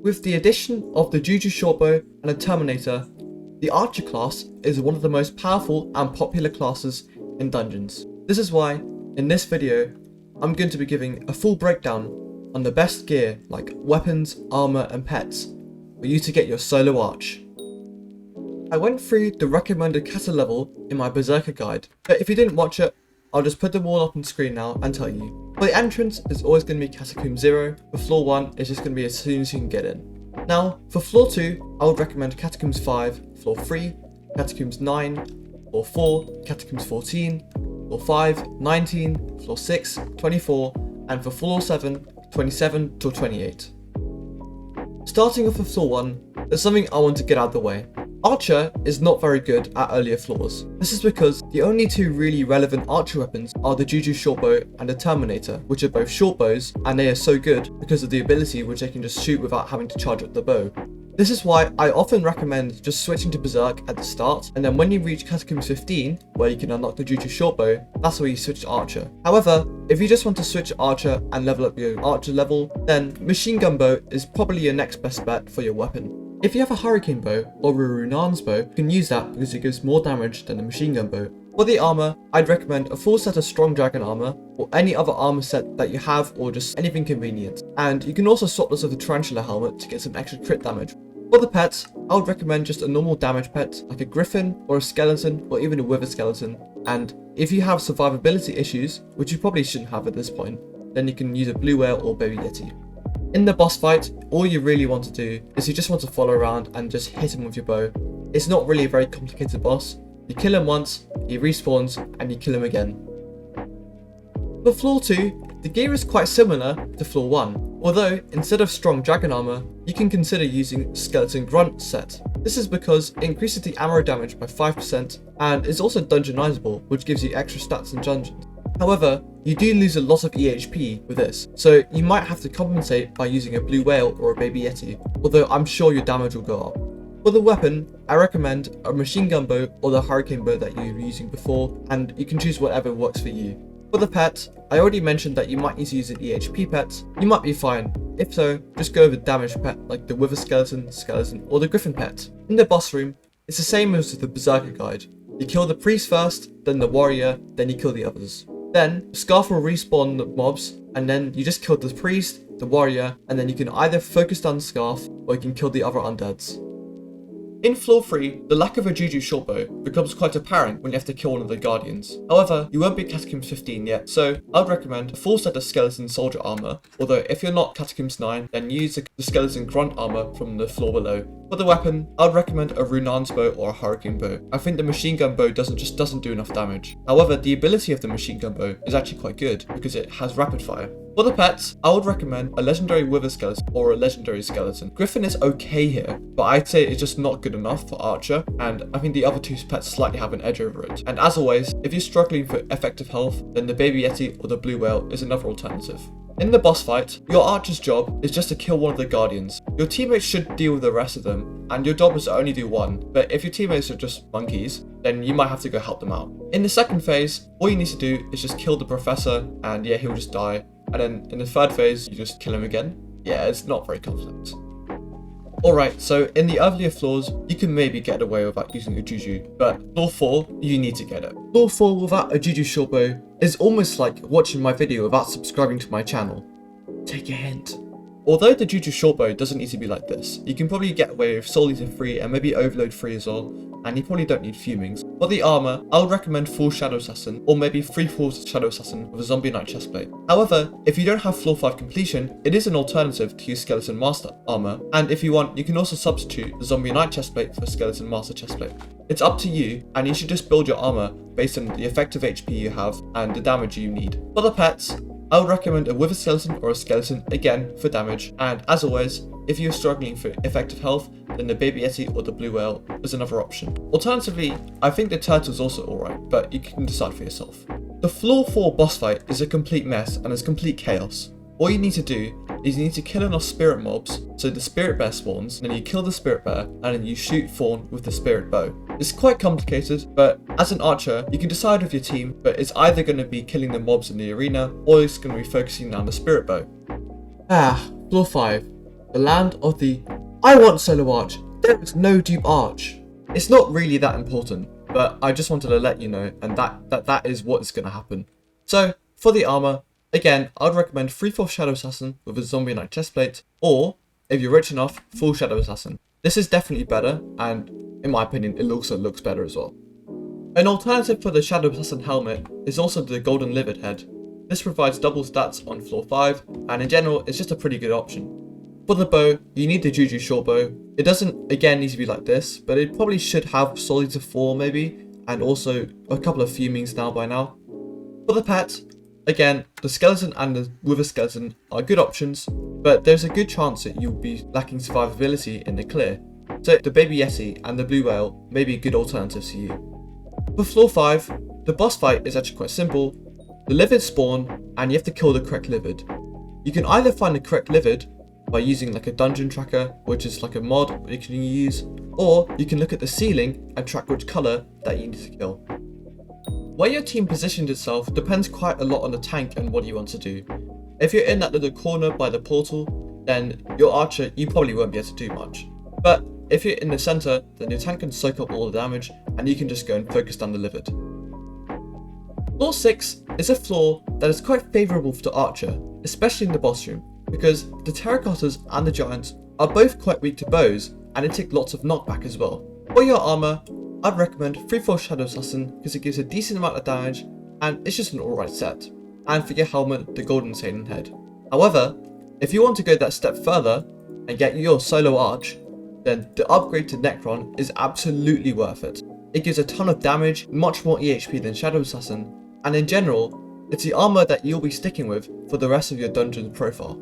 With the addition of the Juju Shortbow and a Terminator, the Archer class is one of the most powerful and popular classes in Dungeons. This is why, in this video, I'm going to be giving a full breakdown on the best gear like weapons, armor and pets for you to get your solo arch. I went through the recommended Cata level in my Berserker guide, but if you didn't watch it, I'll just put them all up on screen now and tell you. For the entrance, it's always going to be Catacomb 0, for floor 1, it's just going to be as soon as you can get in. Now, for floor 2, I would recommend Catacombs 5, floor 3, Catacombs 9, floor 4, Catacombs 14, floor 5, 19, floor 6, 24, and for floor 7, 27 to 28. Starting off with floor 1, there's something I want to get out of the way. Archer is not very good at earlier floors. This is because the only two really relevant archer weapons are the Juju Shortbow and the Terminator, which are both short bows, and they are so good because of the ability which they can just shoot without having to charge up the bow. This is why I often recommend just switching to Berserk at the start, and then when you reach Catacombs 15, where you can unlock the Juju Shortbow, that's where you switch to Archer. However, if you just want to switch to Archer and level up your Archer level, then Machine Gun Bow is probably your next best bet for your weapon. If you have a Hurricane Bow or a Runan's Bow, you can use that because it gives more damage than the Machine Gun Bow. For the armor, I'd recommend a full set of Strong Dragon armor, or any other armor set that you have, or just anything convenient. And you can also swap this with a Tarantula helmet to get some extra crit damage. For the pets, I would recommend just a normal damage pet, like a Griffin, or a Skeleton, or even a Wither Skeleton. And if you have survivability issues, which you probably shouldn't have at this point, then you can use a Blue Whale or Baby Yeti. In the boss fight, all you really want to do is you just want to follow around and just hit him with your bow. It's not really a very complicated boss. You kill him once, he respawns, and you kill him again. For floor 2, the gear is quite similar to floor 1, although instead of strong dragon armor, you can consider using Skeleton Grunt set. This is because it increases the ammo damage by 5% and is also dungeonizable, which gives you extra stats in dungeons. However, you do lose a lot of EHP with this, so you might have to compensate by using a Blue Whale or a Baby Yeti, although I'm sure your damage will go up. For the weapon, I recommend a Machine Gun Bow or the Hurricane Bow that you were using before, and you can choose whatever works for you. For the pet, I already mentioned that you might need to use an EHP pet. You might be fine. If so, just go with a damaged pet like the Wither Skeleton, or the Griffin pet. In the boss room, it's the same as with the Berserker guide. You kill the priest first, then the warrior, then you kill the others. Then, Scarf will respawn the mobs, and then you just kill the priest, the warrior, and then you can either focus down the Scarf, or you can kill the other undeads. In floor 3, the lack of a Juju Shortbow becomes quite apparent when you have to kill one of the guardians. However, you won't be Catacombs 15 yet, so I'd recommend a full set of Skeleton Soldier armor, although if you're not Catacombs 9, then use the Skeleton Grunt armor from the floor below. For the weapon, I'd recommend a Runan's Bow or a Hurricane Bow. I think the Machine Gun Bow doesn't do enough damage. However, the ability of the Machine Gun Bow is actually quite good because it has rapid fire. For the pets, I would recommend a legendary Wither Skeleton or a legendary Skeleton. Griffin is okay here, but I'd say it's just not good enough for Archer, and I think the other two pets slightly have an edge over it. And as always, if you're struggling for effective health, then the Baby Yeti or the Blue Whale is another alternative. In the boss fight, your Archer's job is just to kill one of the guardians. Your teammates should deal with the rest of them, and your job is to only do one, but if your teammates are just monkeys, then you might have to go help them out. In the second phase, all you need to do is just kill the professor, and yeah, he'll just die. And then in the third phase, you just kill him again. Yeah, it's not very complex. Alright, so in the earlier floors, you can maybe get away without using a Juju, but floor 4, you need to get it. Floor 4 without a Juju Shortbow is almost like watching my video without subscribing to my channel. Take a hint. Although the Juju Shortbow doesn't need to be like this, you can probably get away with Soul Eater 3 and maybe Overload 3 as well, and you probably don't need Fumings. For the armor, I would recommend full Shadow Assassin, or maybe 3/4 Shadow Assassin with a Zombie Knight chestplate. However, if you don't have floor 5 completion, it is an alternative to use Skeleton Master armor, and if you want, you can also substitute the Zombie Knight chestplate for Skeleton Master chestplate. It's up to you, and you should just build your armor based on the effective HP you have and the damage you need. For the pets, I would recommend a Wither Skeleton or a Skeleton, again, for damage, and as always, if you're struggling for effective health, then the Baby Yeti or the Blue Whale is another option. Alternatively, I think the Turtle's also alright, but you can decide for yourself. The floor 4 boss fight is a complete mess and is complete chaos. All you need to do is you need to kill enough spirit mobs so the spirit bear spawns, and then you kill the spirit bear and then you shoot Fawn with the spirit bow. It's quite complicated, but as an archer you can decide with your team, but it's either going to be killing the mobs in the arena or it's going to be focusing on the spirit bow. Floor 5. the land of the I want solo arch, there is no dupe arch. It's not really that important, but I just wanted to let you know, and that is what is going to happen. So, for the armor, again, I'd recommend 3/4 Shadow Assassin with a Zombie Knight chestplate, or, if you're rich enough, full Shadow Assassin. This is definitely better, and in my opinion, it also looks better as well. An alternative for the Shadow Assassin helmet is also the Golden Livid head. This provides double stats on floor 5, and in general, it's just a pretty good option. For the bow, you need the Juju short bow. It doesn't, again, need to be like this, but it probably should have solid to 4 maybe, and also a couple of fumings now by now. For the pet, again, the skeleton and the wither skeleton are good options, but there's a good chance that you'll be lacking survivability in the clear. So the baby yeti and the blue whale may be good alternatives to you. For floor 5, the boss fight is actually quite simple. The livid spawn, and you have to kill the correct livid. You can either find the correct livid by using like a dungeon tracker, which is like a mod that you can use, or you can look at the ceiling and track which colour that you need to kill. Where your team positions itself depends quite a lot on the tank and what you want to do. If you're in that little corner by the portal, then your archer, you probably won't be able to do much. But if you're in the centre, then your tank can soak up all the damage and you can just go and focus down the livid. Floor 6 is a floor that is quite favourable for the archer, especially in the boss room, because the terracottas and the giants are both quite weak to bows and they take lots of knockback as well. For your armour, I'd recommend 3/4 Shadow Assassin because it gives a decent amount of damage and it's just an alright set. And for your helmet, the Golden Sailing head. However, if you want to go that step further and get your solo arch, then the upgrade to Necron is absolutely worth it. It gives a ton of damage, much more EHP than Shadow Assassin, and in general, it's the armor that you'll be sticking with for the rest of your dungeon profile.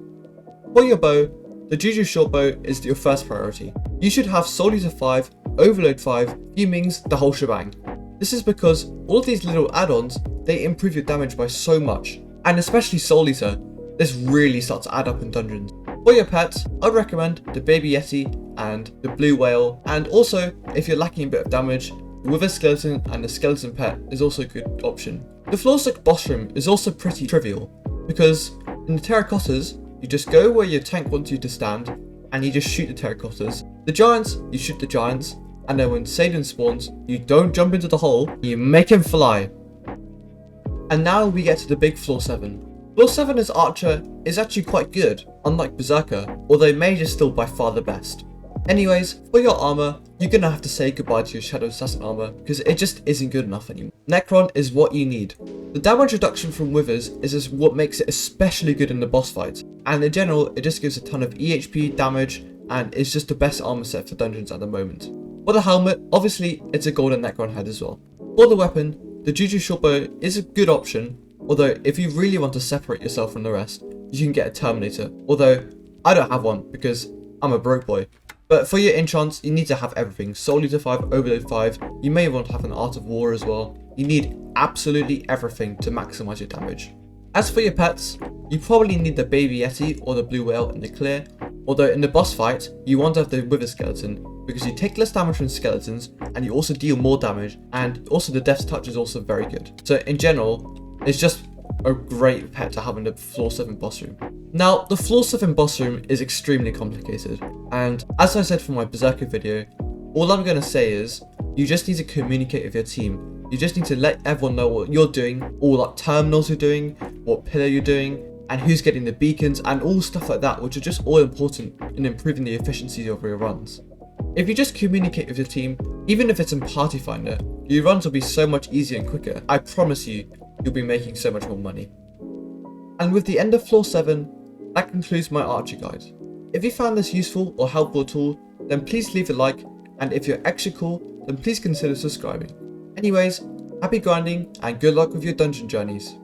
For your bow, the Juju short bow is your first priority. You should have Soul Eater 5, Overload 5, Fumings, the whole shebang. This is because all of these little add-ons, they improve your damage by so much, and especially Soul Eater, this really starts to add up in dungeons. For your pets, I'd recommend the baby yeti and the blue whale, and also if you're lacking a bit of damage, the wither skeleton and the skeleton pet is also a good option. The floor 6 boss room is also pretty trivial, because in the terracottas, you just go where your tank wants you to stand, and you just shoot the terracottas. The giants, you shoot the giants, and then when Satan spawns, you don't jump into the hole, you make him fly. And now we get to the big floor 7. Floor 7 as Archer is actually quite good, unlike Berserker, although Mage is still by far the best. Anyways, for your armor, you're gonna have to say goodbye to your Shadow Assassin armor because it just isn't good enough anymore. Necron is what you need. The damage reduction from Withers is just what makes it especially good in the boss fights, and in general, it just gives a ton of EHP damage and it's just the best armor set for dungeons at the moment. For the helmet, obviously it's a golden Necron head as well. For the weapon, the Juju short bow is a good option, although if you really want to separate yourself from the rest, you can get a Terminator, although I don't have one because I'm a broke boy. But for your enchants, you need to have everything. Soul Eater 5, Overload 5, you may want to have an Art of War as well. You need absolutely everything to maximize your damage. As for your pets, you probably need the Baby Yeti or the Blue Whale in the clear, although in the boss fight, you want to have the Wither Skeleton, because you take less damage from skeletons, and you also deal more damage, and also the Death's Touch is also very good. So in general, it's just a great pet to have in the floor 7 boss room. Now, the floor 7 boss room is extremely complicated, and as I said from my Berserker video, all I'm going to say is, you just need to communicate with your team. You just need to let everyone know what you're doing, all like terminals you're doing, what pillar you're doing, and who's getting the beacons, and all stuff like that, which are just all important in improving the efficiency of your runs. If you just communicate with your team, even if it's in Party Finder, your runs will be so much easier and quicker. I promise you, you'll be making so much more money. And with the end of floor 7, that concludes my archer guide. If you found this useful or helpful at all, then please leave a like, and if you're extra cool, then please consider subscribing. Anyways, happy grinding and good luck with your dungeon journeys.